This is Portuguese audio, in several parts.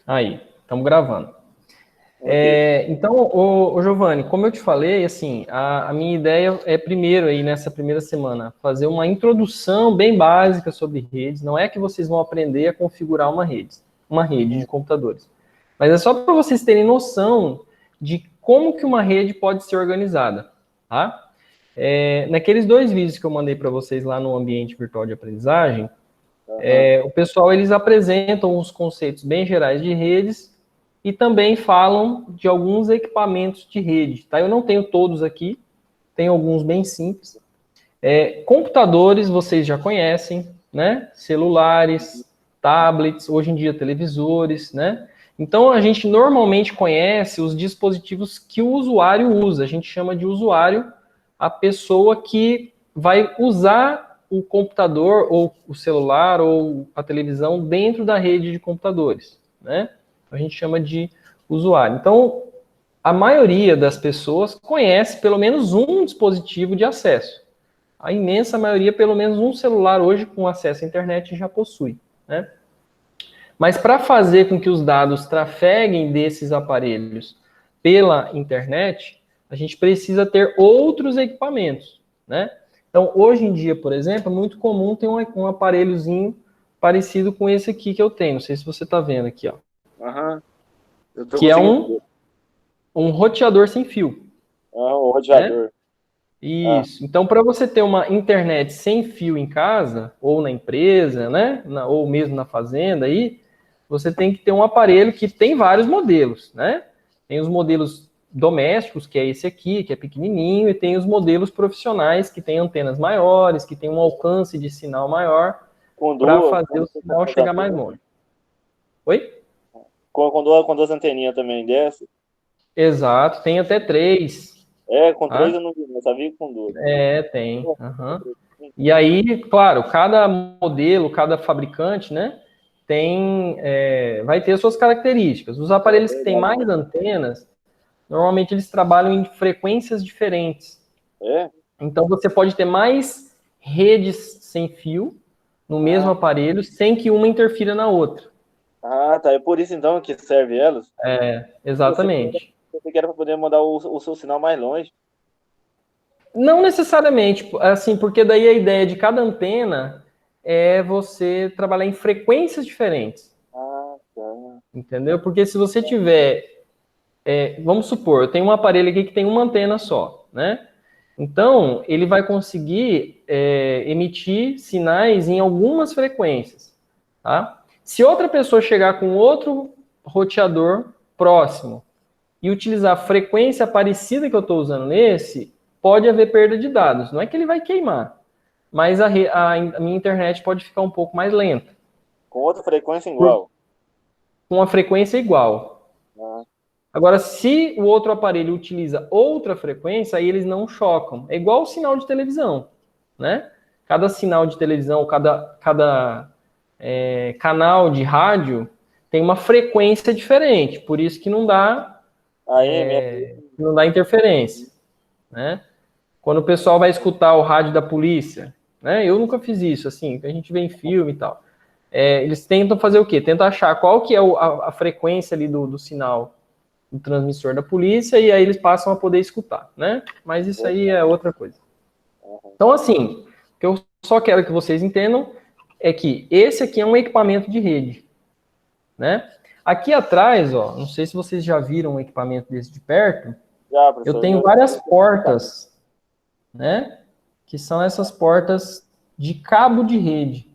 Aí, estamos gravando. Ok. Então, ô Giovanni, como eu te falei, assim, a minha ideia é primeiro aí nessa primeira semana fazer uma introdução bem básica sobre redes. Não é que vocês vão aprender a configurar uma rede de computadores, mas é só para vocês terem noção de como que uma rede pode ser organizada, tá? Naqueles 2 vídeos que eu mandei para vocês lá no ambiente virtual de aprendizagem, Aham. o pessoal eles apresentam os conceitos bem gerais de redes e também falam de alguns equipamentos de rede, tá? Eu não tenho todos aqui, tenho alguns bem simples. Computadores vocês já conhecem, né? Celulares, tablets, hoje em dia televisores, né? Então a gente normalmente conhece os dispositivos que o usuário usa. A gente chama de usuário a pessoa que vai usar o computador ou o celular ou a televisão dentro da rede de computadores, né? A gente chama de usuário. Então, a maioria das pessoas conhece pelo menos um dispositivo de acesso. A imensa maioria, pelo menos um celular hoje com acesso à internet já possui, né? Mas para fazer com que os dados trafeguem desses aparelhos pela internet, a gente precisa ter outros equipamentos, né? Então, hoje em dia, por exemplo, é muito comum ter um aparelhozinho parecido com esse aqui que eu tenho. Não sei se você está vendo aqui, ó. Aham. Eu tô Que é conseguindo um, ver. um roteador sem fio, Ah, o né? roteador. Ah, Isso. Então, para você ter uma internet sem fio em casa, ou na empresa, né? Ou mesmo na fazenda aí, você tem que ter um aparelho que tem vários modelos, né? Tem os modelos domésticos, que é esse aqui, que é pequenininho, e tem os modelos profissionais, que tem antenas maiores, que tem um alcance de sinal maior, para com fazer o sinal duas chegar mais antenas. longe. Oi? Com duas anteninhas também dessa. Exato, tem até 3, É, com três tá? eu não vi, eu sabia que com duas. Tem. Uhum. E aí, claro, cada modelo, cada fabricante, né, vai ter suas características. Os É aparelhos que têm verdade. mais antenas, normalmente eles trabalham em frequências diferentes. É? Então, você pode ter mais redes sem fio no mesmo Ah, aparelho, sem que uma interfira na outra. tá. É por isso então que serve elas. Exatamente. Eu pensei que era para poder mandar o seu sinal mais longe. Não necessariamente, assim, porque daí a ideia de cada antena é você trabalhar em frequências diferentes. Ah, tá. Entendeu? Porque se você tiver, vamos supor, eu tenho um aparelho aqui que tem uma antena só, né? Então, ele vai conseguir emitir sinais em algumas frequências, tá? Se outra pessoa chegar com outro roteador próximo e utilizar a frequência parecida que eu estou usando nesse, pode haver perda de dados. Não é que ele vai queimar, mas a minha internet pode ficar um pouco mais lenta, Com outra frequência igual. com a frequência igual. Ah, Agora, se o outro aparelho utiliza outra frequência, aí eles não chocam. É igual o sinal de televisão, né? Cada sinal de televisão, cada canal de rádio tem uma frequência diferente, por isso que aí, minha. não dá interferência, né? Quando o pessoal vai escutar o rádio da polícia, né? Eu nunca fiz isso, assim, a gente vê em filme e tal. Eles tentam fazer o quê? Tentam achar qual que é a frequência ali do sinal do transmissor da polícia e aí eles passam a poder escutar, né? Mas isso aí é outra coisa. Então, assim, o que eu só quero que vocês entendam é que esse aqui é um equipamento de rede, né? Aqui atrás, ó, não sei se vocês já viram um equipamento desse de perto, Já, eu professor, tenho várias portas, né? Que são essas portas de cabo de rede.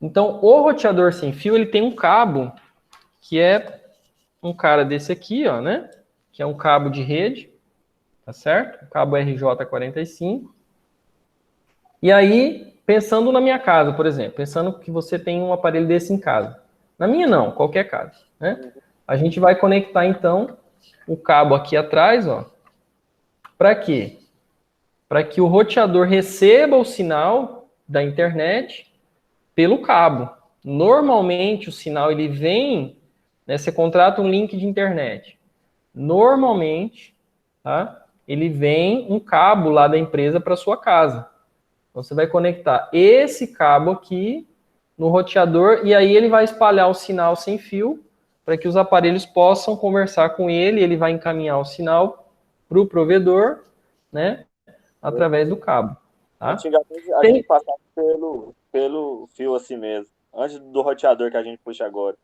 Então, o roteador sem fio, ele tem um cabo que é um cara desse aqui, ó, né? Que é um cabo de rede, tá certo? Cabo RJ45. E aí, pensando na minha casa, por exemplo, pensando que você tem um aparelho desse em casa. Na minha não, qualquer casa, né? A gente vai conectar então o cabo aqui atrás, ó. Para quê? Para que o roteador receba o sinal da internet pelo cabo. Normalmente o sinal ele vem, né, você contrata um link de internet. Normalmente, tá? Ele vem um cabo lá da empresa para sua casa. Então, você vai conectar esse cabo aqui no roteador e aí ele vai espalhar o sinal sem fio para que os aparelhos possam conversar com ele, ele vai encaminhar o sinal para o provedor, né, através do cabo. Tá? Antigamente a gente passava pelo fio assim mesmo, antes do roteador que a gente puxa agora.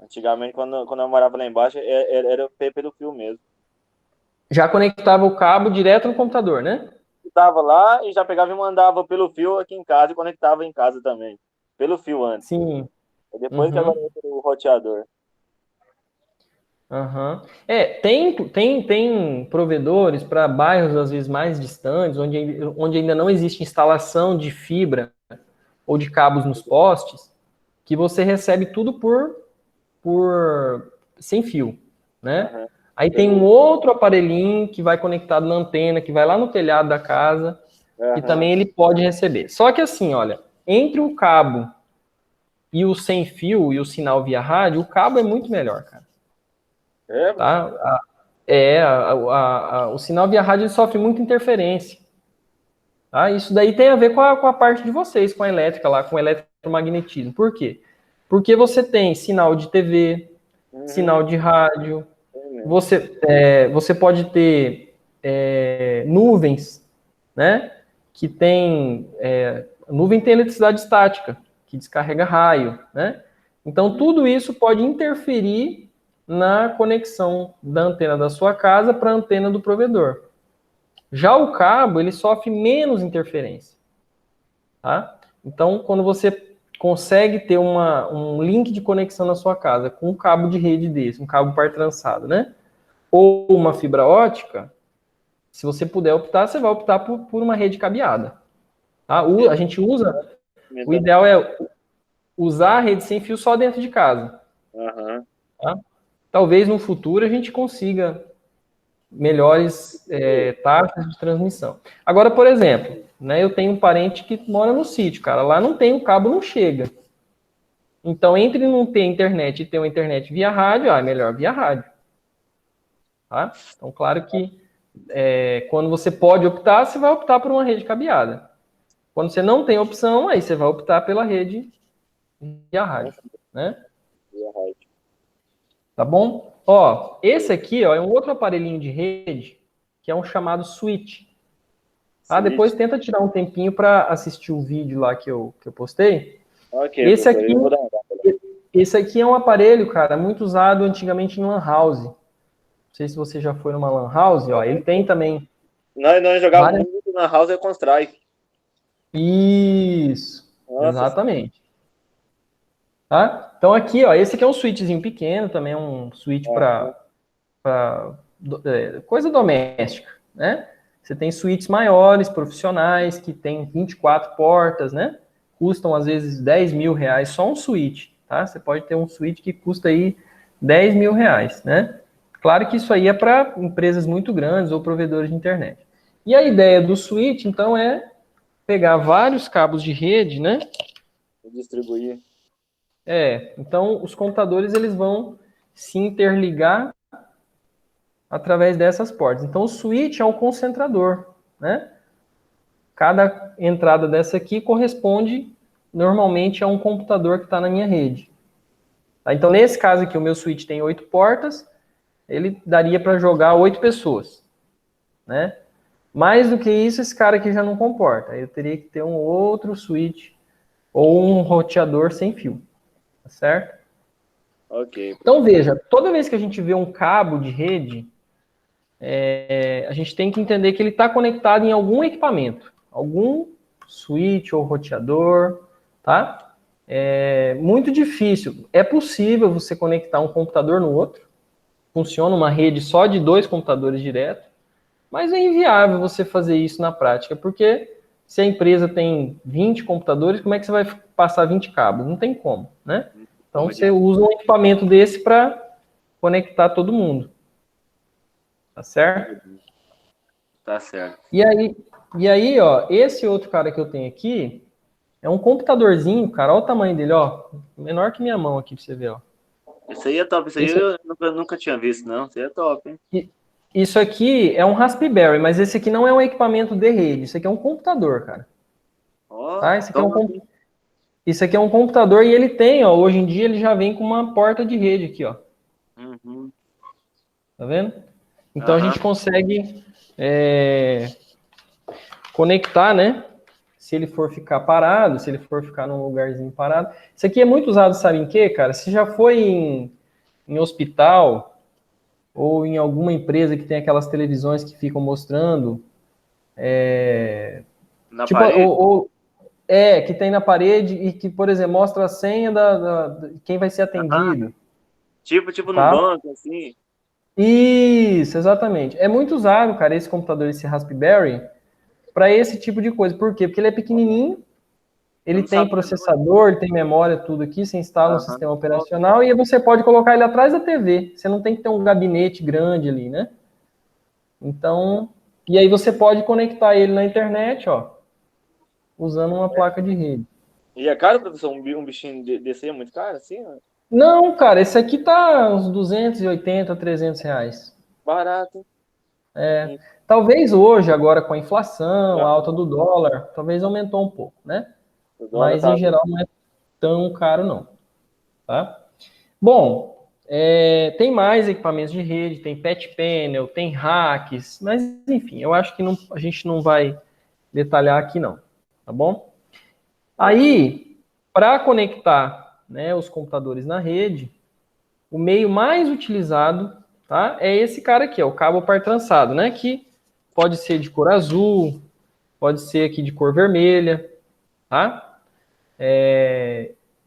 Antigamente, quando eu morava lá embaixo, era pelo fio mesmo. Já conectava o cabo direto no computador, né? Estava lá e já pegava e mandava pelo fio aqui em casa e conectava em casa também. Pelo fio antes. Sim. E depois que agora Uhum. entra o roteador. Uhum. Tem provedores para bairros, às vezes, mais distantes, onde ainda não existe instalação de fibra ou de cabos nos postes, que você recebe tudo por sem fio, né? Uhum. Aí tem um outro aparelhinho que vai conectado na antena, que vai lá no telhado da casa, e Uhum. também ele pode receber. Só que assim, olha, entre o cabo e o sem fio e o sinal via rádio, o cabo é muito melhor, cara. É, Tá? O sinal via rádio ele sofre muita interferência. Tá? Isso daí tem a ver com a parte de vocês, com a elétrica lá, com o eletromagnetismo. Por quê? Porque você tem sinal de TV, sinal de rádio, você pode ter nuvens, né? Que tem. Nuvem tem eletricidade estática, que descarrega raio, né? Então, tudo isso pode interferir na conexão da antena da sua casa para a antena do provedor. Já o cabo, ele sofre menos interferência, tá? Então, quando você consegue ter um link de conexão na sua casa com um cabo de rede desse, um cabo par trançado, né? Ou uma fibra ótica, se você puder optar, você vai optar por uma rede cabeada. Tá? A gente usa, o ideal é usar a rede sem fio só dentro de casa. Uhum. Tá? Talvez no futuro a gente consiga melhores taxas de transmissão. Agora, por exemplo, né, eu tenho um parente que mora no sítio, cara, lá não tem o cabo, não chega. Então, entre não ter internet e ter uma internet via rádio, é melhor via rádio. Tá? Então, claro que quando você pode optar, você vai optar por uma rede cabeada. Quando você não tem opção, aí você vai optar pela rede via rádio, né? Tá bom? Ó, esse aqui, ó, é um outro aparelhinho de rede que é um chamado switch. Tá? Depois tenta tirar um tempinho para assistir o vídeo lá que eu postei. Ok, Esse professor, aqui, eu vou dar uma olhada. esse aqui é um aparelho, cara, muito usado antigamente em lan house. Não sei se você já foi numa lan house, ó. Ele tem também Nós jogávamos várias. muito na House com Strike. Isso, Nossa, exatamente. Tá? Então aqui, ó, esse aqui é um switchzinho pequeno, também é um switch para coisa doméstica, né? Você tem suítes maiores, profissionais, que tem 24 portas, né? Custam, às vezes, R$ 10.000, só um suíte, tá? Você pode ter um suíte que custa aí R$ 10.000, né? Claro que isso aí é para empresas muito grandes ou provedores de internet. E a ideia do suíte, então, é pegar vários cabos de rede, né? distribuir. Então, os computadores, eles vão se interligar através dessas portas. Então, o switch é um concentrador, né? Cada entrada dessa aqui corresponde normalmente a um computador que está na minha rede. Tá? Então, nesse caso aqui, o meu switch tem 8 portas, ele daria para jogar 8 pessoas, né? Mais do que isso, esse cara aqui já não comporta. Aí eu teria que ter um outro switch ou um roteador sem fio, tá certo? Ok. Então, veja, toda vez que a gente vê um cabo de rede, a gente tem que entender que ele está conectado em algum equipamento, algum switch ou roteador, tá? É muito difícil. É possível você conectar um computador no outro, funciona uma rede só de 2 computadores direto, mas é inviável você fazer isso na prática, porque se a empresa tem 20 computadores, como é que você vai passar 20 cabos? Não tem como, né? Então você usa um equipamento desse para conectar todo mundo. Tá certo? Tá certo. E aí, ó, esse outro cara que eu tenho aqui é um computadorzinho, cara. Olha o tamanho dele, ó. Menor que minha mão aqui pra você ver, ó. Isso aí é top. Isso aí Esse, eu nunca tinha visto, não. Isso aí é top, hein? isso aqui é um Raspberry, mas esse aqui não é um equipamento de rede. Isso aqui é um computador, cara. Ó, Tá? Esse aqui é um top. Isso aqui é um computador e ele tem, ó, hoje em dia ele já vem com uma porta de rede aqui, ó. Uhum. Tá vendo? Então a gente consegue conectar, né? Se ele for ficar parado, se ele for ficar num lugarzinho parado. Isso aqui é muito usado, sabe em quê, cara? Se já foi em hospital ou em alguma empresa que tem aquelas televisões que ficam mostrando, Na tipo, parede? que tem na parede e que, por exemplo, mostra a senha de quem vai ser atendido, Tipo no tá? banco, assim. Isso, exatamente. É muito usado, cara, esse computador, esse Raspberry, para esse tipo de coisa. Por quê? Porque ele é pequenininho, Eu ele não tem sabia, não. processador, ele tem memória, tudo aqui, você instala um Aham. sistema operacional e você pode colocar ele atrás da TV. Você não tem que ter um gabinete grande ali, né? Então, e aí você pode conectar ele na internet, ó, usando uma placa de rede. E é caro, professor? Um bichinho desse aí é muito caro, assim? Ó? Não, cara, esse aqui tá uns 280, 300 reais. Barato. Talvez hoje, agora com a inflação, a alta Aham. do dólar, talvez aumentou um pouco, né? O dólar Mas em tá. geral não é tão caro não, tá? Bom, tem mais equipamentos de rede, tem patch panel, tem racks, mas enfim, eu acho que a gente não vai detalhar aqui não, tá bom? Uhum. Aí, para conectar, né, os computadores na rede, o meio mais utilizado, tá, é esse cara aqui, ó, o cabo par trançado, né, que pode ser de cor azul, pode ser aqui de cor vermelha, tá?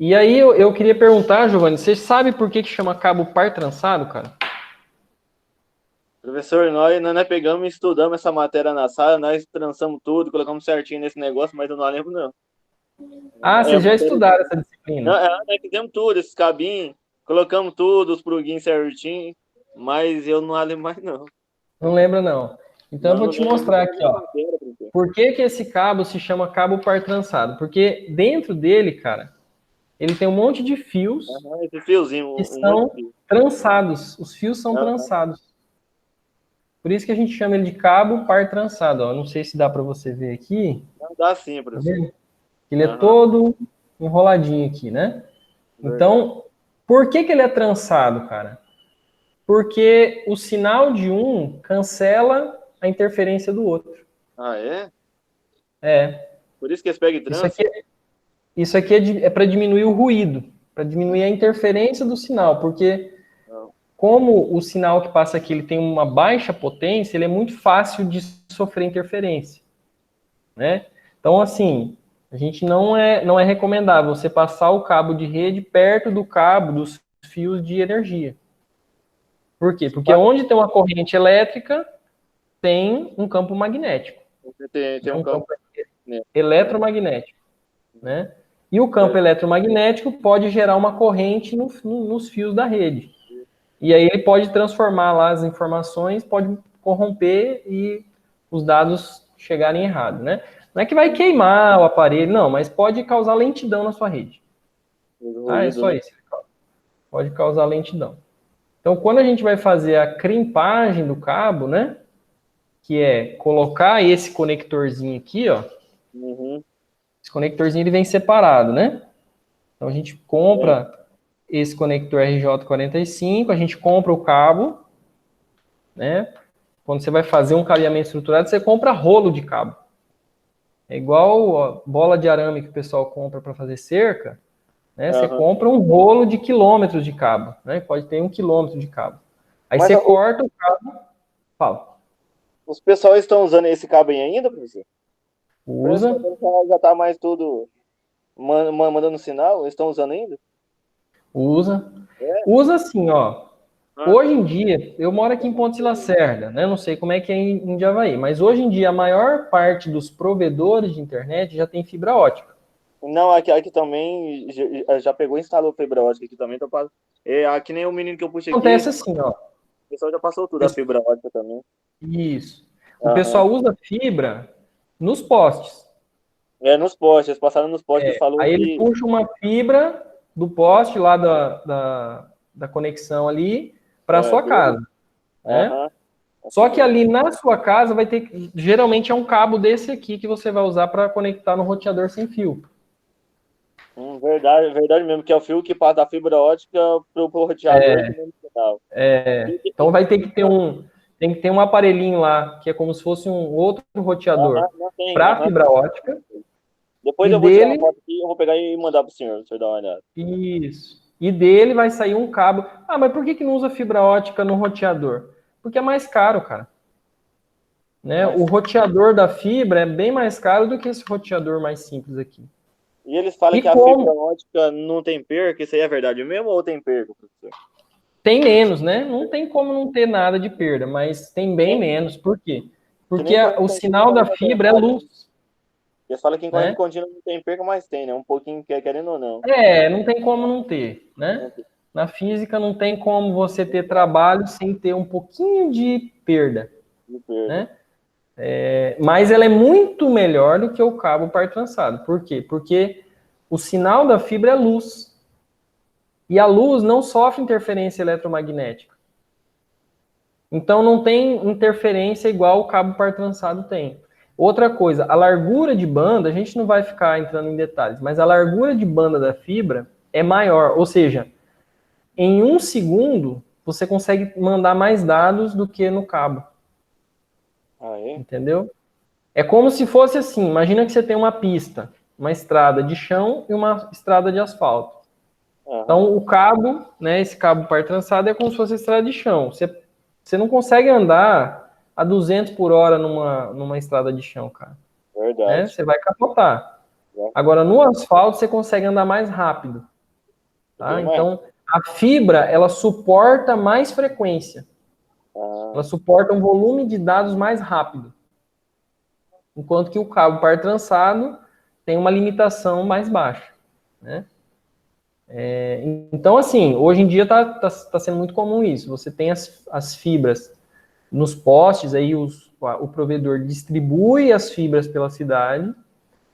E aí eu queria perguntar, Giovanni, você sabe por que chama cabo par trançado, cara? Professor, nós pegamos e estudamos essa matéria na sala, nós trançamos tudo, colocamos certinho nesse negócio, mas eu não lembro, não. Ah, É vocês já matéria. estudaram essa Não, disciplina. nós fizemos tudo, esses cabinhos, colocamos tudo, os pluguinhos certinho, mas eu não lembro mais, não. Não lembra, não. Então eu Não, vou não te lembro, mostrar não aqui, lembro ó. matéria, professor. Por que esse cabo se chama cabo par trançado? Porque dentro dele, cara, ele tem um monte de fios Aham, esse fiozinho, que um monte de são fio. trançados. Os fios são Aham. trançados. Por isso que a gente chama ele de cabo par trançado, ó. Não sei se dá para você ver aqui. Não dá sim, Tá professor. vendo? Ele é Aham, todo enroladinho aqui, né? verdade. Então, por que ele é trançado, cara? Porque o sinal de um cancela a interferência do outro. Ah, é? É. Por isso que eles pegam e Isso aqui, trança? isso aqui é para diminuir o ruído, para diminuir a interferência do sinal, porque Não. como o sinal que passa aqui ele tem uma baixa potência, ele é muito fácil de sofrer interferência, né? Então, assim, a gente não é recomendável você passar o cabo de rede perto do cabo dos fios de energia. Por quê? Porque Mas onde tem uma corrente elétrica, tem um campo magnético, tem né? um Um campo, campo né? eletromagnético, né? E o campo Verdade. eletromagnético pode gerar uma corrente nos fios da rede. E aí ele pode transformar lá as informações, pode corromper e os dados chegarem errados, né? Não é que vai queimar o aparelho, não, mas pode causar lentidão na sua rede. O Tá? É ruído, só né? isso. Pode causar lentidão. Então, quando a gente vai fazer a crimpagem do cabo, né? Que é colocar esse conectorzinho aqui, ó. Uhum. Esse conectorzinho ele vem separado, né? Então a gente É. compra esse conector RJ45, a gente compra o cabo, né? Quando você vai fazer um cabeamento estruturado, você compra rolo de cabo. É igual a bola de arame que o pessoal compra para fazer cerca, né? Você Aham. compra um rolo de quilômetros de cabo, né? Pode ter 1 quilômetro de cabo. Aí Mas você corta o cabo, fala, os pessoal estão usando esse cabo aí ainda, professor? Parece que usa, agora já tá mais tudo mandando sinal, eles estão usando ainda? usa. É. Usa assim, ó. Ah, Hoje em dia, eu moro aqui em Pontes de Lacerda, né? Não sei como é que é em Javaí, mas hoje em dia a maior parte dos provedores de internet já tem fibra ótica. não, aqui também já pegou e instalou fibra ótica aqui também. Aqui nem o menino que eu puxei aqui, Acontece assim, ó. o pessoal já passou tudo a fibra ótica também. Isso. O Aham. pessoal usa fibra nos postes. É, nos postes, eles passaram nos postes, eles falaram Aí ele que. puxa uma fibra do poste lá da conexão ali para a sua Dele. casa, né? Aham. A Só que fibra. ali na sua casa vai ter, geralmente é um cabo desse aqui que você vai usar para conectar no roteador sem fio. Verdade, verdade mesmo, que é o fio que passa da fibra ótica pro roteador que não final. Então tem que ter um aparelhinho lá, que é como se fosse um outro roteador Não tem. para fibra ótica, Depois e eu vou tirar uma dele, foto aqui, eu vou pegar e mandar pro senhor dar uma olhada. isso, e dele vai sair um cabo. Ah, mas por que não usa fibra ótica no roteador? Porque é mais caro, cara. Né? Mas, O roteador da fibra é bem mais caro do que esse roteador mais simples aqui. e eles falam E que a fibra como ótica não tem perca, isso aí é verdade mesmo ou tem perca, professor? tem menos, né? Não tem como não ter nada de perda, mas tem bem menos. Por quê? Que Porque nem corrente o contínua sinal da também não tem fibra é nada. luz, Eles falam que em corrente né? contínua não tem perca, mas tem, né? Um pouquinho, querendo ou não. Não tem como não ter, né? Na física não tem como você ter trabalho sem ter um pouquinho de perda, De perda. né? Mas ela é muito melhor do que o cabo par trançado. Por quê? Porque o sinal da fibra é luz. E a luz não sofre interferência eletromagnética. Então não tem interferência igual o cabo par trançado tem. Outra coisa, a largura de banda, a gente não vai ficar entrando em detalhes, mas a largura de banda da fibra é maior. Ou seja, em 1 segundo, você consegue mandar mais dados do que no cabo. Ah, é? Entendeu? É como se fosse assim, imagina que você tem uma pista, uma estrada de chão e uma estrada de asfalto. Aham. Então, o cabo, né, esse cabo par trançado é como se fosse a estrada de chão. Você não consegue andar a 200 por hora numa estrada de chão, cara. Né? Verdade. Você vai capotar. Né? Agora, no asfalto, você consegue andar mais rápido. Tá? Bem mais. Então, a fibra, ela suporta mais frequência. Ah, Ela suporta um volume de dados mais rápido. Enquanto que o cabo par trançado tem uma limitação mais baixa. Né? Então, assim, hoje em dia tá sendo muito comum isso. Você tem as fibras nos postes, aí o provedor distribui as fibras pela cidade,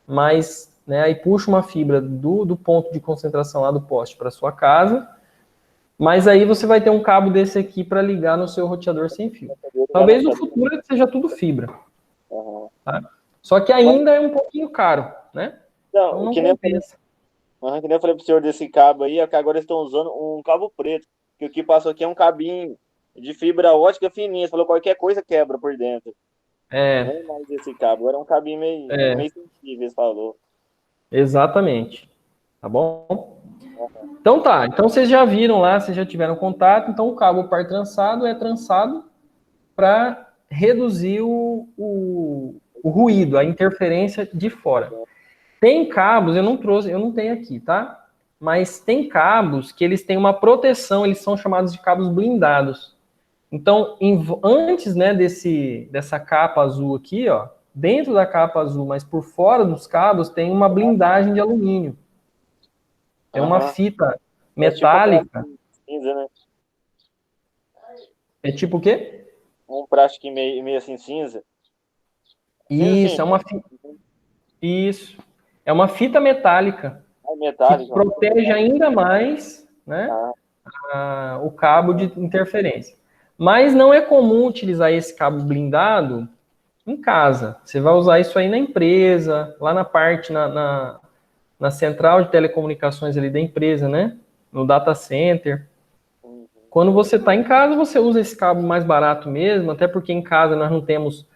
mas né, aí puxa uma fibra do ponto de concentração lá do poste para sua casa, mas aí você vai ter um cabo desse aqui para ligar no seu roteador sem fio. já não Talvez no sabia. futuro seja tudo fibra, Aham. tá? Só que Mas, ainda é um pouquinho caro, né? Então não, não que nem eu falei, compensa. que nem eu falei pro senhor desse cabo aí, é que agora eles estão usando um cabo preto. Que o que passou aqui é um cabinho de fibra ótica fininha. Você falou qualquer coisa quebra por dentro. Não É, é mais esse cabo, era um cabinho é, meio sensível, eles falou. exatamente. Tá bom? Então tá, então vocês já viram lá, vocês já tiveram contato, então o cabo par trançado é trançado para reduzir o ruído, a interferência de fora. Tem cabos, eu não trouxe, eu não tenho aqui, tá? Mas tem cabos que eles têm uma proteção, eles são chamados de cabos blindados. Então, antes, né, dessa capa azul aqui, ó, dentro da capa azul, mas por fora dos cabos, tem uma blindagem de alumínio. Tem uma Aham. fita É tipo um metálica. plástico cinza, né? É tipo o quê? Um plástico meio assim cinza. Cinza Isso, sim. isso. É uma fita metálica É que metálico. protege ainda mais, né, Ah, o cabo de interferência. Mas não é comum utilizar esse cabo blindado em casa. Você vai usar isso aí na empresa, lá na parte, na central de telecomunicações ali da empresa, né? No data center. Quando você está em casa, você usa esse cabo mais barato mesmo, até porque em casa nós não temos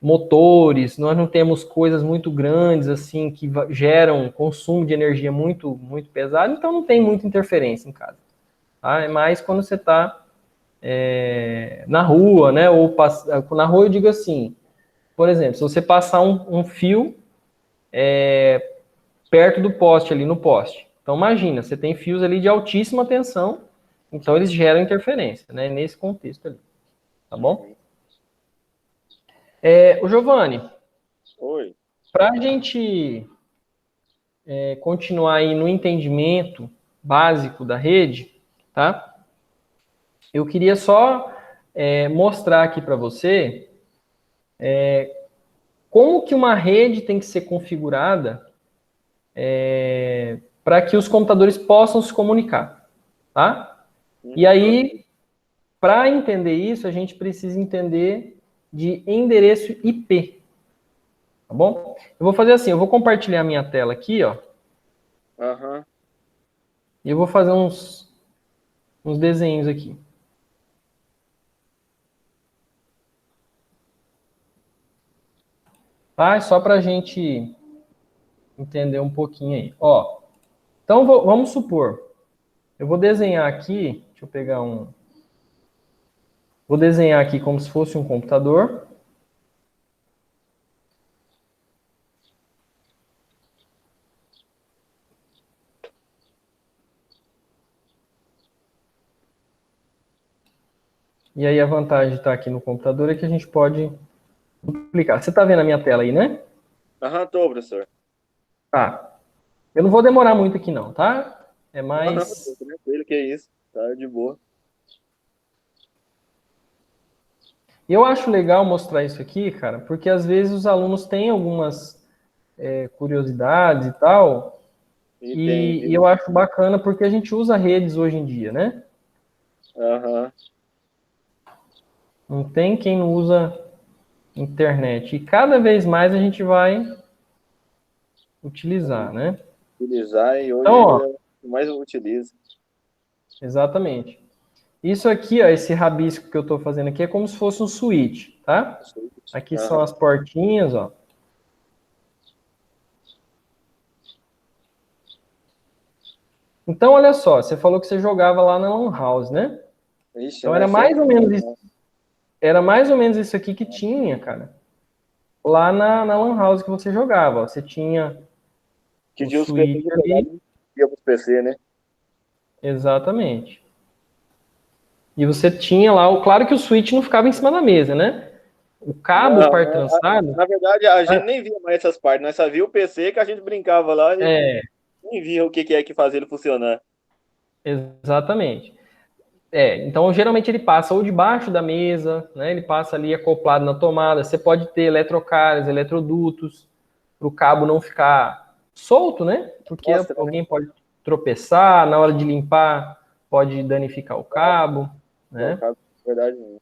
motores, nós não temos coisas muito grandes assim que geram consumo de energia muito pesado, então não tem muita interferência em casa. Tá? É mais quando você está na rua, né? Ou na rua eu digo assim, por exemplo, se você passar um fio perto do poste ali no poste, então imagina, você tem fios ali de altíssima tensão, então eles geram interferência, né? Nesse contexto ali, tá bom? O Giovanni, oi. para a gente continuar aí no entendimento básico da rede, tá? Eu queria só mostrar aqui para você como que uma rede tem que ser configurada para que os computadores possam se comunicar, tá? E aí, para entender isso, a gente precisa entender de endereço IP, tá bom? Eu vou fazer assim, eu vou compartilhar minha tela aqui, ó, Aham. E eu vou fazer uns desenhos aqui. Tá? Só para a gente entender um pouquinho aí. Ó, então vamos supor, eu vou desenhar aqui, deixa eu pegar um... Vou desenhar aqui como se fosse um computador. E aí a vantagem de estar aqui no computador é que a gente pode duplicar. Você está vendo a minha tela aí, né? Aham, tô, professor. Tá. Eu não vou demorar muito aqui não, tá? É Não, não, tô mais... tranquilo, que é isso. Tá de boa. E eu acho legal mostrar isso aqui, cara, porque às vezes os alunos têm algumas curiosidades e tal, e Entendi. eu acho bacana porque a gente usa redes hoje em dia, né? Aham. Não tem quem não usa internet. E cada vez mais a gente vai utilizar, né? Utilizar e Então, hoje ó, é o que mais eu utilizo. exatamente. Isso aqui, ó, esse rabisco que eu estou fazendo aqui é como se fosse um switch, tá? Aqui são Aham. as portinhas, ó. Então, olha só, você falou que você jogava lá na Lan House, né? Ixi, Então era nós mais sempre. ou menos isso, era mais ou menos isso aqui que tinha, cara, lá na Lan House que você jogava. Ó. Você tinha Que o dia os PC switch que ali, jogavam ia pros PC, né? exatamente. E você tinha lá, claro que o switch não ficava em cima da mesa, né? O cabo Não, par não. trançado, Na verdade, a gente nem via mais essas partes. Nós só via o PC que a gente brincava lá e é, nem via o que que é que fazia ele funcionar. exatamente. Então geralmente ele passa ou debaixo da mesa, né? Ele passa ali acoplado na tomada. Você pode ter eletrocaras, eletrodutos, para o cabo não ficar solto, né? Porque Mostra, né? alguém pode tropeçar na hora de limpar, pode danificar o cabo, Não, né? cara, verdade não.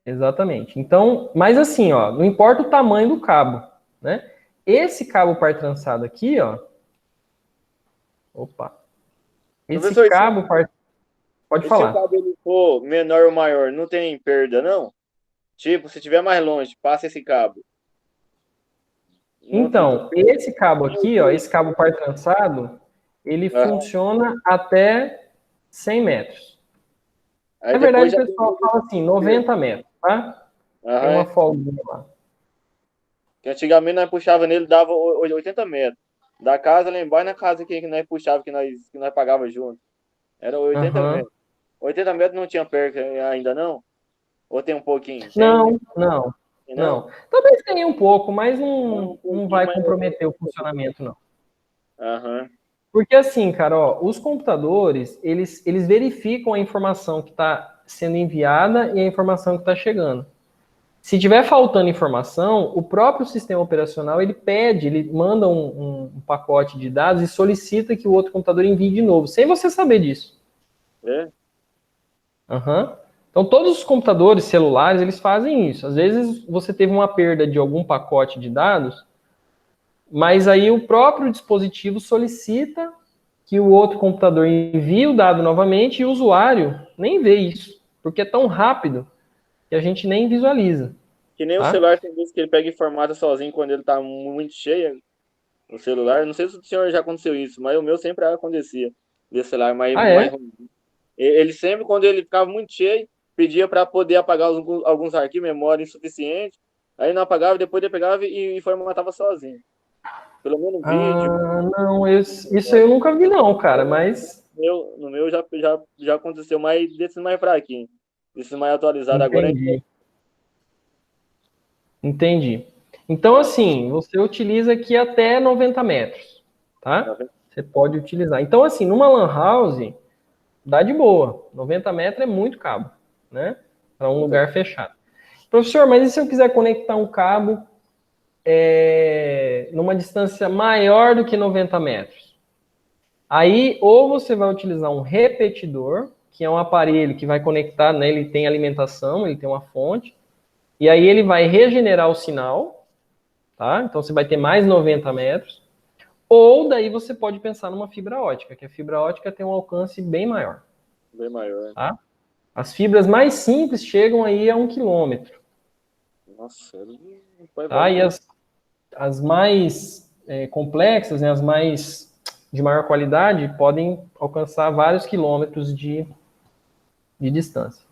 Exatamente. Então, mas assim, ó, não importa o tamanho do cabo, né? Esse cabo par trançado aqui, ó, opa, esse Professor, cabo par, pode e se o falar. cabo ele for menor ou maior, não tem perda, não? Tipo, se tiver mais longe, passa esse cabo. Não, Então, esse cabo aqui, ó, esse cabo par trançado, ele Aham. funciona até 100 metros. Aí Na verdade, depois o já tem pessoal fala assim, perda. 90 metros, tá? Tem Aham, uma é. folguinha lá. Que antigamente nós puxava nele, dava 80 metros. Da casa lá embaixo, na casa que nós puxava, que nós pagava junto. Era 80 Aham. metros. 80 metros não tinha perca ainda não? Ou tem um pouquinho? Tem, né? Não, não, Tem não? não. Talvez tenha um pouco, mas Não, não, um não pouquinho, vai mas... comprometer o funcionamento, não. Aham. Porque assim, cara, ó, os computadores, eles verificam a informação que está sendo enviada e a informação que está chegando. Se tiver faltando informação, o próprio sistema operacional, ele pede, ele manda um pacote de dados e solicita que o outro computador envie de novo, sem você saber disso. É? Uhum. Então, todos os computadores celulares, eles fazem isso. Às vezes, você teve uma perda de algum pacote de dados, mas aí o próprio dispositivo solicita que o outro computador envie o dado novamente e o usuário nem vê isso, porque é tão rápido que a gente nem visualiza, Que nem o tá? celular tem vezes que ele pega e formata sozinho quando ele tá muito cheio, o celular. Não sei se o senhor já aconteceu isso, mas o meu sempre acontecia. Desse celular Ah, mais é? ruim. Ele sempre, quando ele ficava muito cheio, pedia para poder apagar alguns arquivos, memória insuficiente. Aí não apagava, depois ele pegava e formatava sozinho. Pelo menos vídeo. Ah, não, isso eu nunca vi não, cara, mas No meu já aconteceu, mas desses mais fraquinhos. Desses mais atualizados agora ainda. entendi, entendi. Então, assim, você utiliza aqui até 90 metros, tá? Você pode utilizar. Então, assim, numa lan house, dá de boa. 90 metros é muito cabo, né? Para um lugar fechado. Professor, mas e se eu quiser conectar um cabo numa distância maior do que 90 metros? Aí, ou você vai utilizar um repetidor, que é um aparelho que vai conectar, né? Ele tem alimentação, ele tem uma fonte, e aí ele vai regenerar o sinal, tá? Então você vai ter mais 90 metros. Ou daí você pode pensar numa fibra ótica, que a fibra ótica tem um alcance bem maior. Bem maior. Tá? As fibras mais simples chegam aí a 1 quilômetro. Nossa, ele não vai Tá? E evoluir. as mais complexas, né, as mais de maior qualidade, podem alcançar vários quilômetros de distância.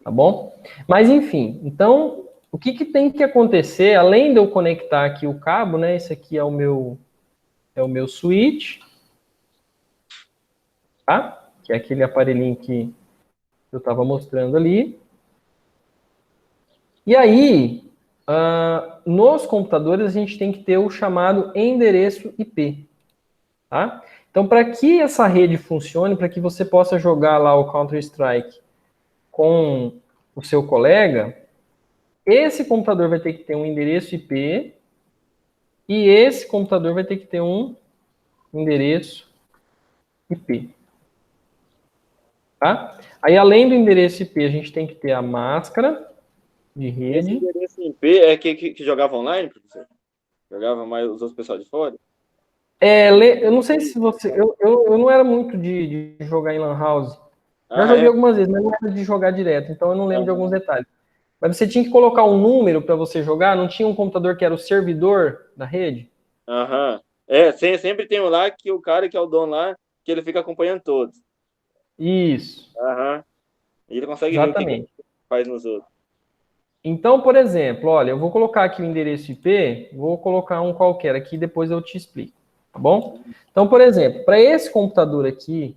Tá bom? Mas enfim, então, o que tem que acontecer, além de eu conectar aqui o cabo, né? Esse aqui é o meu switch, tá? Que é aquele aparelhinho que eu estava mostrando ali. E aí, nos computadores, a gente tem que ter o chamado endereço IP, tá? Então, para que essa rede funcione, para que você possa jogar lá o Counter-Strike com o seu colega, esse computador vai ter que ter um endereço IP e esse computador vai ter que ter um endereço IP. Tá? Aí, além do endereço IP, a gente tem que ter a máscara de Esse rede. endereço IP é que jogava online, professor? Jogava mais os outros pessoal de fora? Eu não sei se você... Eu não era muito de jogar em Lan House. Já Ah, joguei é? algumas vezes, mas não era de jogar direto, então eu não lembro de alguns Aham. detalhes. Mas você tinha que colocar um número para você jogar, não tinha um computador que era o servidor da rede? Aham. É, sempre tem um lá que o cara que é o dono lá, que ele fica acompanhando todos. Isso, Aham. E ele consegue ver o que exatamente. faz nos outros. Então, por exemplo, olha, eu vou colocar aqui o endereço IP, vou colocar um qualquer aqui, depois eu te explico, tá bom? Então, por exemplo, para esse computador aqui,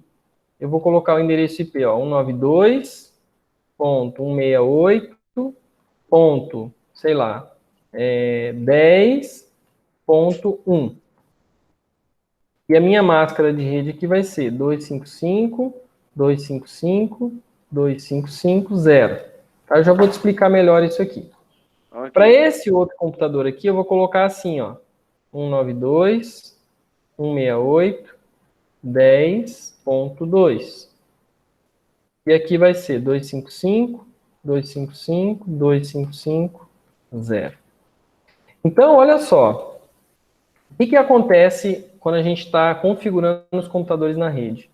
eu vou colocar o endereço IP, ó, 192.168. Sei lá, 10.1. E a minha máscara de rede aqui vai ser 255.255.255.0. Tá? Eu já vou te explicar melhor isso aqui. Para Ok. esse outro computador aqui, eu vou colocar assim, ó, 192.168.10.2. E aqui vai ser 255.255.255.0. Então, olha só, o que acontece quando a gente está configurando os computadores na rede?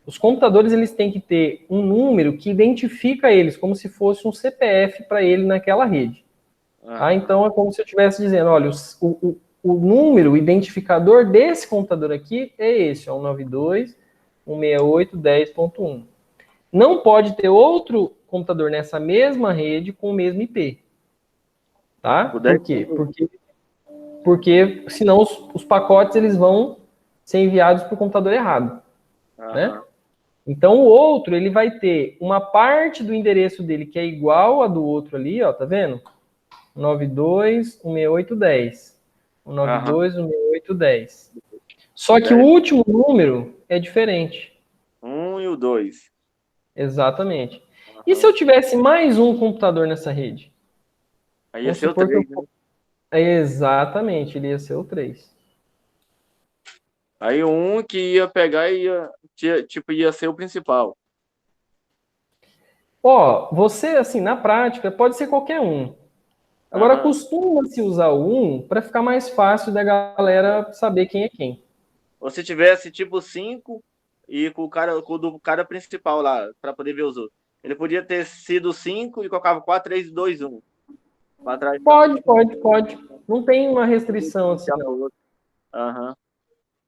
Os computadores eles têm que ter um número que identifica eles, como se fosse um CPF para ele naquela rede. Tá? Aham. Então, é como se eu estivesse dizendo, olha, o número, o identificador desse computador aqui é esse, é o 92.168.10.1. Não pode ter outro computador nessa mesma rede com o mesmo IP. Tá? O Por 10. quê? Porque senão os pacotes eles vão ser enviados para o computador errado, né? Aham. Então o outro ele vai ter uma parte do endereço dele que é igual a do outro ali, ó, tá vendo? 92.168.10. Aham. 92.168.10. O Só que o 10. último número é diferente. 1 e o 2. Exatamente. E se Aham. eu tivesse mais um computador nessa rede? Aí ia Vamos ser o supor que 3, eu... né? Exatamente, ele ia ser o 3. Aí um que ia pegar e tipo, ia ser o principal. Ó, você, assim, na prática, pode ser qualquer um. Agora, Aham. costuma-se usar o 1 para ficar mais fácil da galera saber quem é quem. Ou se tivesse tipo 5 e com o do cara principal lá, para poder ver os outros. Ele podia ter sido 5 e colocava 4, 3, 2, 1. Para trás para Pode, pode, pode. Não tem uma restrição assim, iniciar pro não. outro. Aham.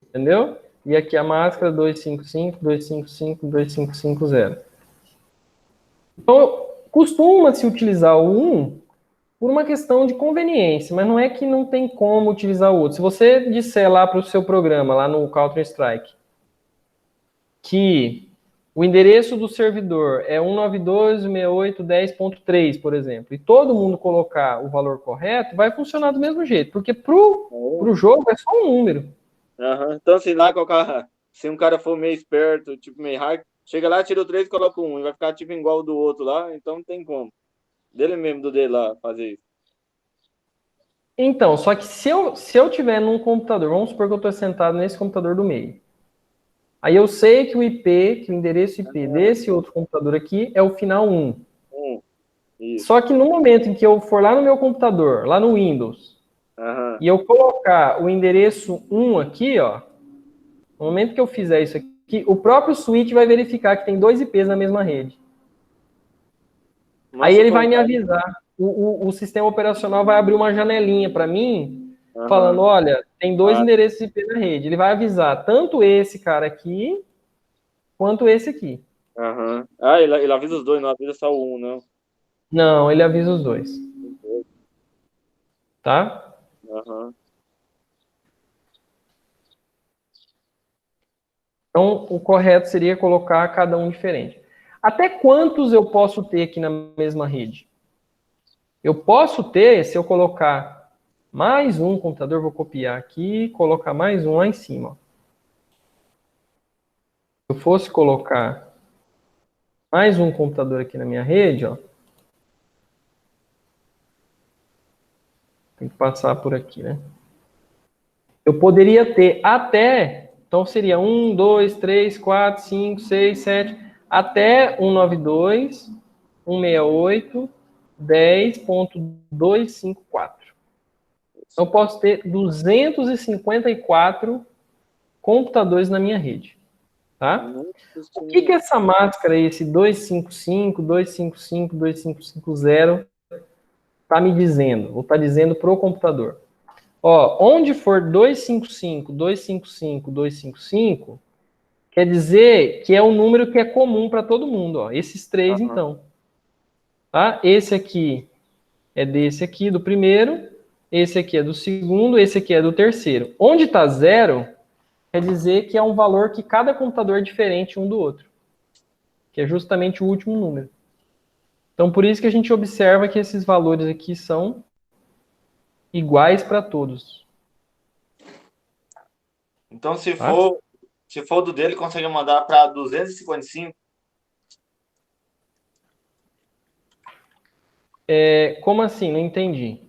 Entendeu? E aqui a máscara 255.255.255.0. Então, costuma-se utilizar o 1 por uma questão de conveniência, mas não é que não tem como utilizar o outro. Se você disser lá para o seu programa, lá no Counter-Strike, que o endereço do servidor é 192.168.10.3, por exemplo, e todo mundo colocar o valor correto, vai funcionar do mesmo jeito, porque pro jogo é só um número. Aham. Então, se lá colocar, se um cara for meio esperto, tipo meio hack, chega lá, tira o 3 e coloca o 1. E vai ficar tipo igual o do outro lá, então não tem como. Dele mesmo, do dele lá, fazer isso. Então, só que se eu tiver num computador, vamos supor que eu estou sentado nesse computador do meio. Aí eu sei que o IP, que o endereço IP desse outro computador aqui é o final 1. Isso. Só que no momento em que eu for lá no meu computador, lá no Windows, Aham. e eu colocar o endereço 1 aqui, ó, no momento que eu fizer isso aqui, o próprio switch vai verificar que tem 2 IPs na mesma rede. Mas Aí se ele vai me colocar- avisar. O sistema operacional vai abrir uma janelinha para mim, Aham, falando, olha, tem 2 Ah. endereços IP na rede. Ele vai avisar tanto esse cara aqui, quanto esse aqui. aham. Ah, ele avisa os dois, não avisa só o um, não. Não, ele avisa os dois. Tá? Aham. Então, o correto seria colocar cada um diferente. Até quantos eu posso ter aqui na mesma rede? Eu posso ter, se eu colocar mais um computador, vou copiar aqui, colocar mais um lá em cima. Se eu fosse colocar mais um computador aqui na minha rede, ó, tem que passar por aqui, né? Eu poderia ter até, então seria 1, 2, 3, 4, 5, 6, 7, até 192, 168, 10.254. Então, eu posso ter 254 computadores na minha rede. Tá? O que que essa máscara, esse 255, 255, 2550, está me dizendo? Ou está dizendo para o computador? Ó, onde for 255, 255, 255, quer dizer que é um número que é comum para todo mundo. Ó. Esses três, Aham. então. Tá? Esse aqui é desse aqui, do primeiro. Esse aqui é do segundo. Esse aqui é do terceiro. Onde está zero, quer dizer que é um valor que cada computador é diferente um do outro. Que é justamente o último número. Então, por isso que a gente observa que esses valores aqui são iguais para todos. Então, se Tá? for do dele, consegue mandar para 255. Como assim? Não entendi.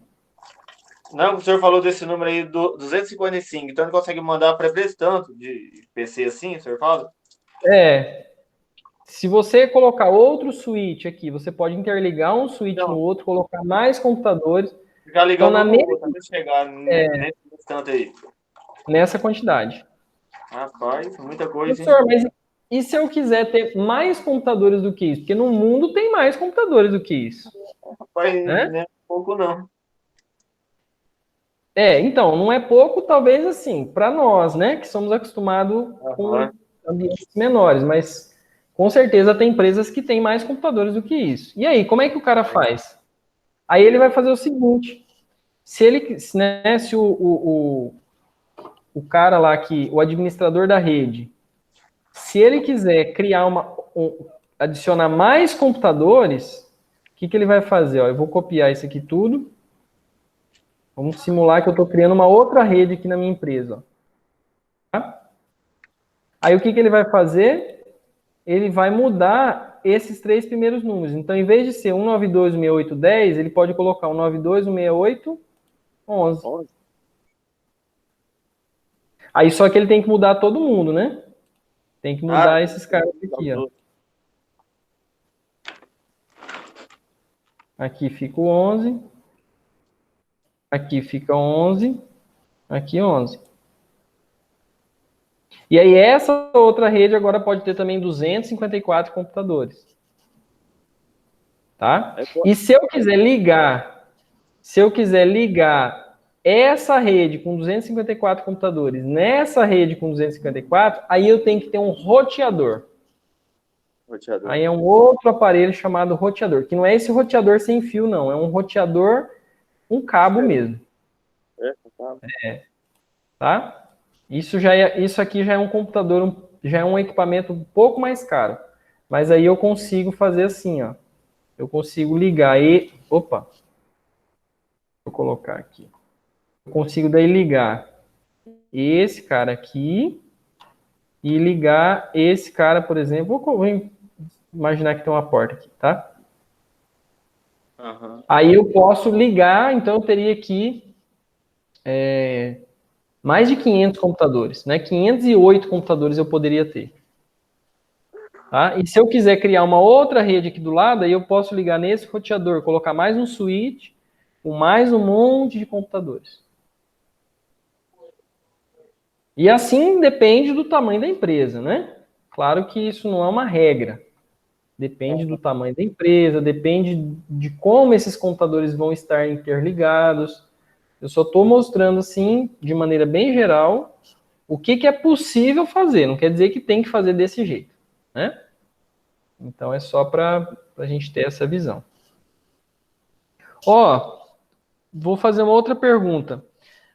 Não, o senhor falou desse número aí, do 255. Então, ele consegue mandar para esse tanto de PC assim, o senhor fala? Se você colocar outro switch aqui, você pode interligar um switch no Não, outro, colocar mais computadores. ficar Então, ligando um no outro, até chegar nesse tanto aí. nessa quantidade. Rapaz, muita coisa, hein? Professor, mas e se eu quiser ter mais computadores do que isso? Porque no mundo tem mais computadores do que isso. Rapaz, Né? não é pouco não. Então, não é pouco, talvez assim, para nós, né, que somos acostumados com Aham. ambientes menores, mas com certeza tem empresas que têm mais computadores do que isso. E aí, como é que o cara faz? Aí ele vai fazer o seguinte: se ele, né, se o cara lá que, o administrador da rede, se ele quiser criar adicionar mais computadores, o que ele vai fazer? Ó, eu vou copiar isso aqui tudo. Vamos simular que eu estou criando uma outra rede aqui na minha empresa. Ó. Tá? Aí o que ele vai fazer? Ele vai mudar esses três primeiros números. Então, em vez de ser 192, 168, 10, ele pode colocar 192, 168, 11. Aí só que ele tem que mudar todo mundo, né? Tem que Ah, mudar esses caras aqui, ó. Aqui fica o 11. Aqui fica 11. Aqui 11. E aí essa outra rede agora pode ter também 254 computadores. Tá? E se eu quiser ligar essa rede com 254 computadores nessa rede com 254, aí eu tenho que ter um roteador. Aí é um outro aparelho chamado roteador, que não é esse roteador sem fio, não. É um roteador, um cabo mesmo. Tá? Isso aqui já é um computador, já é um equipamento um pouco mais caro. Mas aí eu consigo fazer assim, ó. Eu consigo ligar e... Opa! Vou colocar aqui. Eu consigo daí ligar esse cara aqui e ligar esse cara, por exemplo. Vou imaginar que tem uma porta aqui, tá? Uhum. Aí eu posso ligar, então eu teria aqui mais de 500 computadores, né? 508 computadores eu poderia ter. Tá? E se eu quiser criar uma outra rede aqui do lado, aí eu posso ligar nesse roteador, colocar mais um switch com mais um monte de computadores. E assim depende do tamanho da empresa, né? Claro que isso não é uma regra. Depende do tamanho da empresa, depende de como esses computadores vão estar interligados. Eu só estou mostrando, assim, de maneira bem geral, o que é possível fazer. Não quer dizer que tem que fazer desse jeito, né? Então é só para a gente ter essa visão. Ó, vou fazer uma outra pergunta.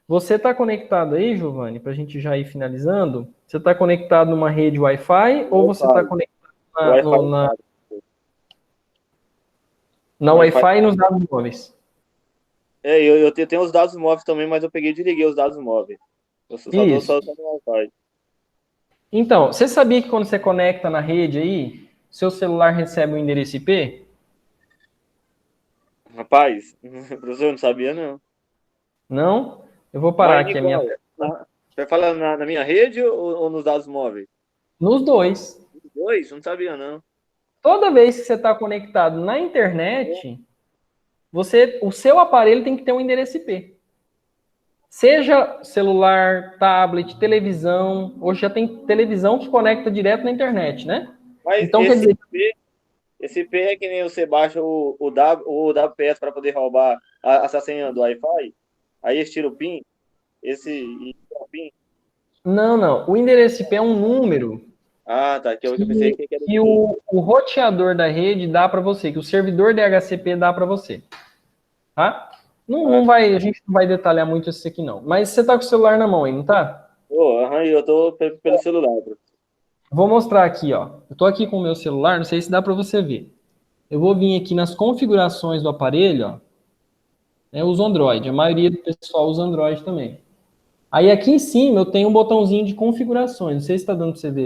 Você está conectado aí, Giovanni, para a gente já ir finalizando? Você está conectado numa rede Wi-Fi ou você está conectado Wi-Fi. na Wi-Fi. Wi-Fi e nos dados móveis? Eu tenho os dados móveis também, mas eu peguei e desliguei os dados móveis. Eu só estou Isso. usando o Wi-Fi. Então, você sabia que quando você conecta na rede aí, seu celular recebe um endereço IP? Rapaz, professor, eu não sabia não. Não? Eu vou parar Mas aqui a minha igual, tela. você fala na minha rede ou nos dados móveis? Nos dois. Os dois? Eu não sabia não. Toda vez que você está conectado na internet, o seu aparelho tem que ter um endereço IP. Seja celular, tablet, televisão. Hoje já tem televisão que conecta direto na internet, né? Mas Então, quer dizer, esse IP é que nem você baixa o WPS para poder roubar essa senha do Wi-Fi. Aí eles tiram o PIN. E o PIN. não. O endereço IP é um número Ah, tá. Que eu pensei que era o que PIN. o roteador da rede dá para você, que o servidor DHCP dá para você. Tá? A gente não vai detalhar muito isso aqui não. Mas você tá com o celular na mão aí, não tá? Eu tô pelo celular. Vou mostrar aqui, ó. Eu tô aqui com o meu celular, não sei se dá para você ver. Eu vou vir aqui nas configurações do aparelho, ó. Eu uso Android, a maioria do pessoal usa Android também. Aí aqui em cima eu tenho um botãozinho de configurações, não sei se está dando para você ver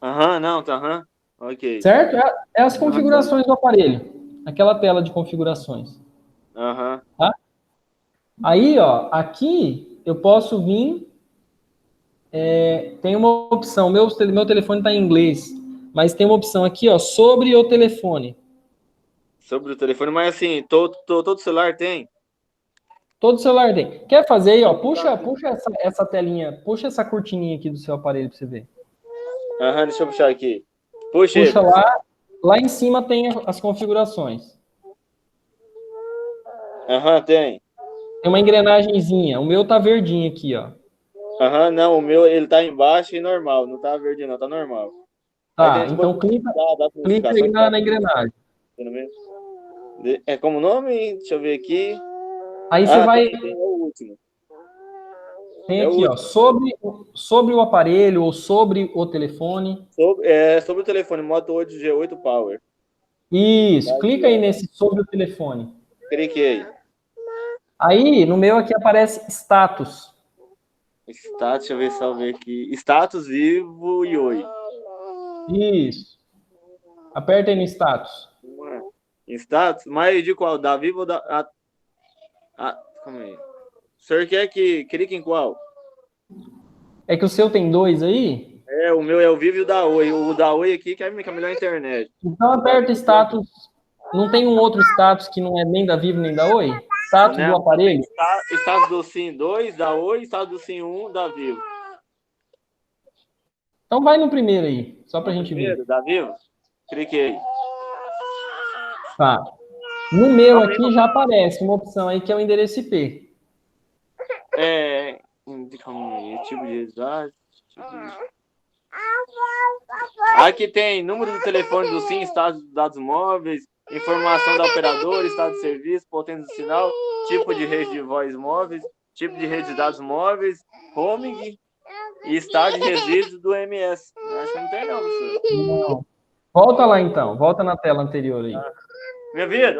aí. Não, tá, ok. Certo? É as configurações do aparelho, aquela tela de configurações. Tá? Aí, ó, aqui eu posso vir, tem uma opção, meu telefone está em inglês, mas tem uma opção aqui, ó, sobre o telefone. Sobre o telefone, mas assim, todo celular tem. Todo celular tem. Quer fazer aí, ó, puxa essa telinha, puxa essa cortininha aqui do seu aparelho para você ver. Deixa eu puxar aqui. Puxa, Puxa lá em cima tem as configurações. tem. Tem uma engrenagemzinha. O meu tá verdinho aqui, ó. Não, o meu ele tá embaixo e normal, não tá verde não, tá normal. Aí tem Tá, esse então botão da clica aí notificação que tá na engrenagem. É como nome? Deixa eu ver aqui. Aí você vai. Tem o último. Tem É o aqui, ó, último. sobre o aparelho ou sobre o telefone. Sobre o telefone, Moto 8 G8 Power. Isso, Tá clica aqui, aí ó. nesse sobre o telefone. Cliquei. Aí, no meu aqui aparece status. Status, deixa eu ver se eu ver aqui. Status vivo e oi. Isso. Aperta aí no status. Status? Mas de qual? Da Vivo ou da. Calma aí. O senhor quer que clique em qual? É que o seu tem dois aí? O meu é o Vivo e o da Oi. O da Oi aqui que é a melhor internet. Então aperta status. Não tem um outro status que não é nem da Vivo nem da Oi? Status do Não, aparelho? status do SIM 2 da Oi, status do SIM 1 da Vivo. Então vai no primeiro aí, só pra gente ver. Primeiro, da Vivo? Cliquei. Tá. No meu aqui já aparece uma opção aí que é o endereço IP. Calma aí, tipo de usuário. Aqui tem número do telefone do SIM, estado dos dados móveis, informação da operadora, estado de serviço, potência do sinal, tipo de rede de voz móveis, tipo de rede de dados móveis, roaming e estado de resíduo do MS. Acho que não tem não, professor. Não. Volta lá então, volta na tela anterior aí. Minha vida,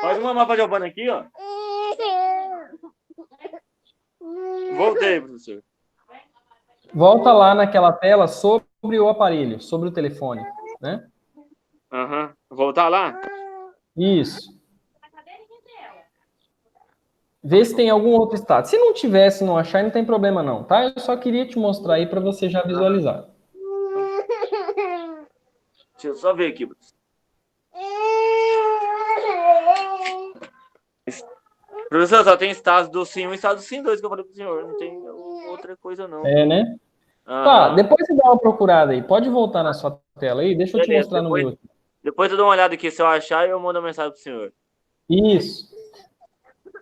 faz uma mapa de Albana aqui, ó. Voltei, professor. Volta lá naquela tela sobre o aparelho, sobre o telefone, né? Voltar lá? Isso. Vê se tem algum outro status. Se não tiver, se não achar, não tem problema não, tá? Eu só queria te mostrar aí para você já visualizar. Deixa eu só ver aqui, professor. Professor, só tem estado do SIM 1 e estado do SIM 2 que eu falei pro senhor. Não tem outra coisa, não. Né? Tá, depois você dá uma procurada aí. Pode voltar na sua tela aí, deixa eu te Beleza, mostrar no meu. depois eu dou uma olhada aqui, se eu achar, eu mando uma mensagem pro senhor. Isso.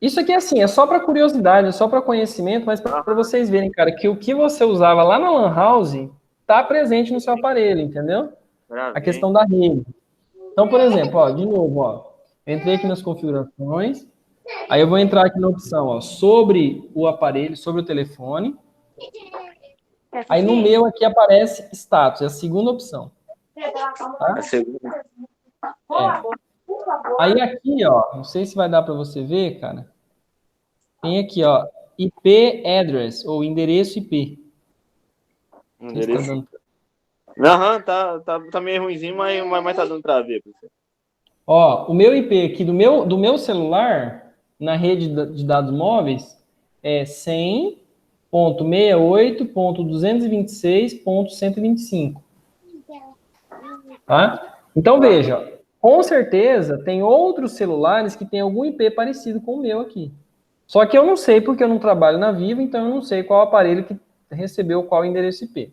Isso aqui, assim, é só para curiosidade, é só para conhecimento, mas para vocês verem, cara, que o que você usava lá na Lan House tá presente no seu aparelho, entendeu? A questão da rede. Então, por exemplo, ó, de novo, ó, eu entrei aqui nas configurações, aí eu vou entrar aqui na opção, ó, sobre o aparelho, sobre o telefone. Aí no meu aqui aparece status, é a segunda opção. Tá? A segunda. Aí aqui, ó, não sei se vai dar para você ver, cara. Tem aqui, ó, IP address, ou endereço IP. Endereço. Tá dando... tá meio ruimzinho, mas tá dando para ver, professor. Ó, o meu IP aqui do meu celular, na rede de dados móveis, é 100.68.226.125. Tá? Então, veja, com certeza tem outros celulares que têm algum IP parecido com o meu aqui. Só que eu não sei porque eu não trabalho na Vivo, então eu não sei qual aparelho que recebeu qual endereço IP.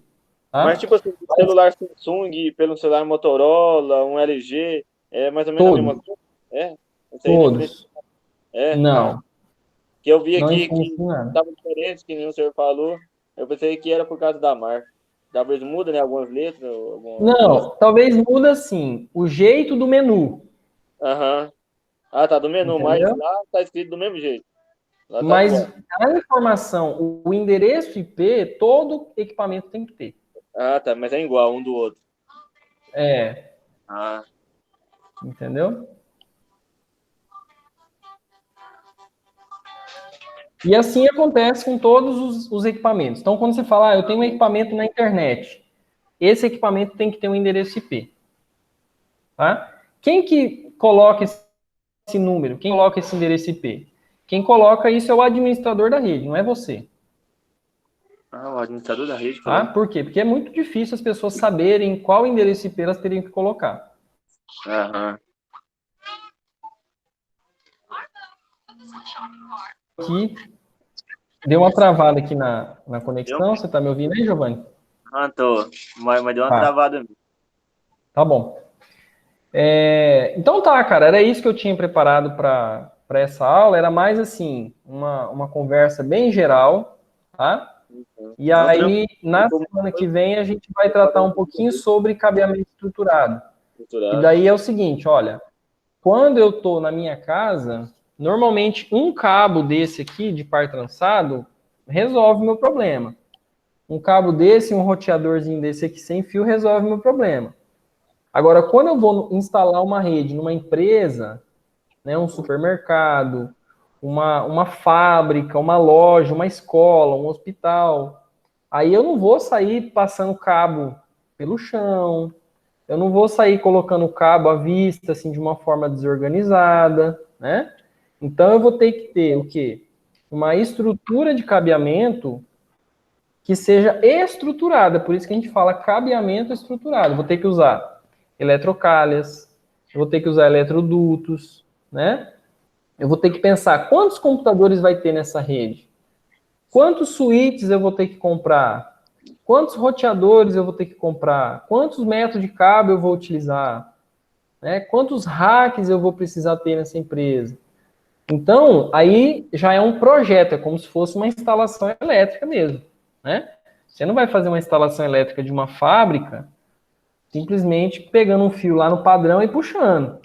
Tá? Mas, tipo assim, celular Samsung, pelo celular Motorola, um LG, é mais ou menos Todos. a mesma coisa? Todos. Não. Tá. Que eu vi não aqui que estava diferente, que nem o senhor falou. Eu pensei que era por causa da marca. Talvez muda, né? Algumas letras. Não, talvez muda assim, o jeito do menu. Aham. Ah, tá do menu, Entendeu? mas lá tá escrito do mesmo jeito. Lá tá Mas igual. a informação, o endereço IP, todo equipamento tem que ter. Ah, tá, mas é igual um do outro. É. Ah. Entendeu? E assim acontece com todos os equipamentos. Então, quando você fala, eu tenho um equipamento na internet, esse equipamento tem que ter um endereço IP. Tá? Quem que coloca esse número? Quem coloca esse endereço IP? Quem coloca isso é o administrador da rede, não é você. Ah, o administrador da rede. Tá? Por quê? Porque é muito difícil as pessoas saberem qual endereço IP elas teriam que colocar. Aham. Aqui, deu uma travada aqui na conexão. Você tá me ouvindo aí, Giovanni? Ah, tô. Mas deu uma travada mesmo. Tá bom. Então tá, cara, era isso que eu tinha preparado para essa aula. Era mais assim, uma conversa bem geral, tá? E aí, na semana que vem, a gente vai tratar um pouquinho sobre cabeamento estruturado. E daí é o seguinte, olha, quando eu tô na minha casa, normalmente um cabo desse aqui, de par trançado, resolve o meu problema. Um cabo desse, um roteadorzinho desse aqui sem fio, resolve o meu problema. Agora, quando eu vou instalar uma rede numa empresa, né, um supermercado, uma fábrica, uma loja, uma escola, um hospital, aí eu não vou sair passando cabo pelo chão, eu não vou sair colocando cabo à vista, assim, de uma forma desorganizada, né? Então, eu vou ter que ter o quê? Uma estrutura de cabeamento que seja estruturada, por isso que a gente fala cabeamento estruturado. Vou ter que usar eletrocalhas, eu vou ter que usar eletrodutos, né? Eu vou ter que pensar quantos computadores vai ter nessa rede, quantos switches eu vou ter que comprar, quantos roteadores eu vou ter que comprar, quantos metros de cabo eu vou utilizar, né? Quantos racks eu vou precisar ter nessa empresa. Então, aí já é um projeto, é como se fosse uma instalação elétrica mesmo, né? Você não vai fazer uma instalação elétrica de uma fábrica simplesmente pegando um fio lá no padrão e puxando.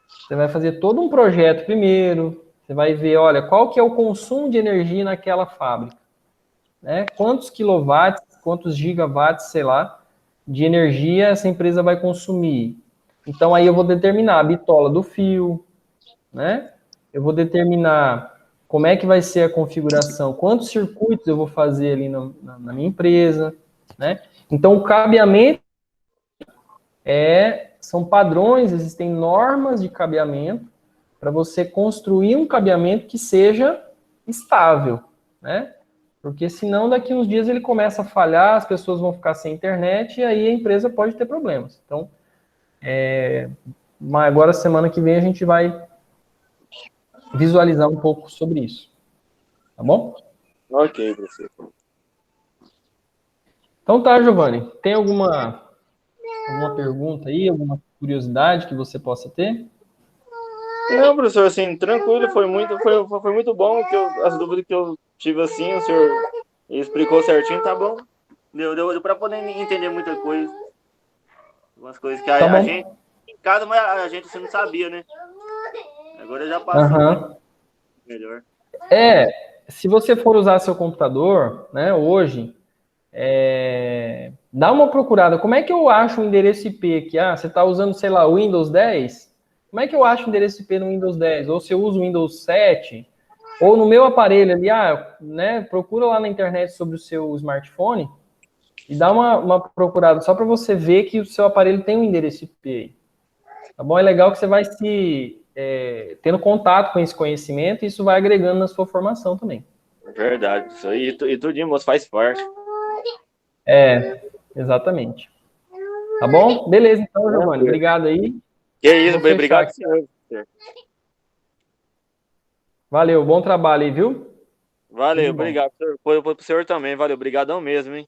Você vai fazer todo um projeto primeiro, você vai ver, olha, qual que é o consumo de energia naquela fábrica, né? Quantos quilowatts, quantos gigawatts, sei lá, de energia essa empresa vai consumir. Então, aí eu vou determinar a bitola do fio, né? Eu vou determinar como é que vai ser a configuração, quantos circuitos eu vou fazer ali na minha empresa, né? Então, o cabeamento são padrões, existem normas de cabeamento para você construir um cabeamento que seja estável, né? Porque senão daqui uns dias ele começa a falhar, as pessoas vão ficar sem internet e aí a empresa pode ter problemas. Então, mas agora semana que vem a gente vai visualizar um pouco sobre isso. Tá bom? Ok, professor. Então tá, Giovanni. Tem alguma pergunta aí, alguma curiosidade que você possa ter? Não, professor, assim, tranquilo, foi muito bom as dúvidas que eu tive assim, o senhor explicou certinho, tá bom. Deu para poder entender muita coisa. Umas coisas que Tá a gente, bom. em casa, mas a gente assim, não sabia, né? Agora já passou bem Aham. melhor. Se você for usar seu computador, né, hoje, dá uma procurada. Como é que eu acho o endereço IP aqui? Ah, você está usando, sei lá, o Windows 10? Como é que eu acho o endereço IP no Windows 10? Ou se eu uso o Windows 7? Ou no meu aparelho ali, né, procura lá na internet sobre o seu smartphone e dá uma procurada só para você ver que o seu aparelho tem um endereço IP aí. Tá bom? É legal que você vai tendo contato com esse conhecimento e isso vai agregando na sua formação também. Verdade, isso aí, e tudinho, moço, faz parte. Exatamente. Tá bom? Beleza, então, Giovanni. Tranquilo. Obrigado aí. Que Eu isso, vou fechar obrigado, aqui. senhor. Valeu, bom trabalho aí, viu? Tudo Valeu, de bom. obrigado, senhor. Foi pro senhor também, valeu, obrigadão mesmo, hein?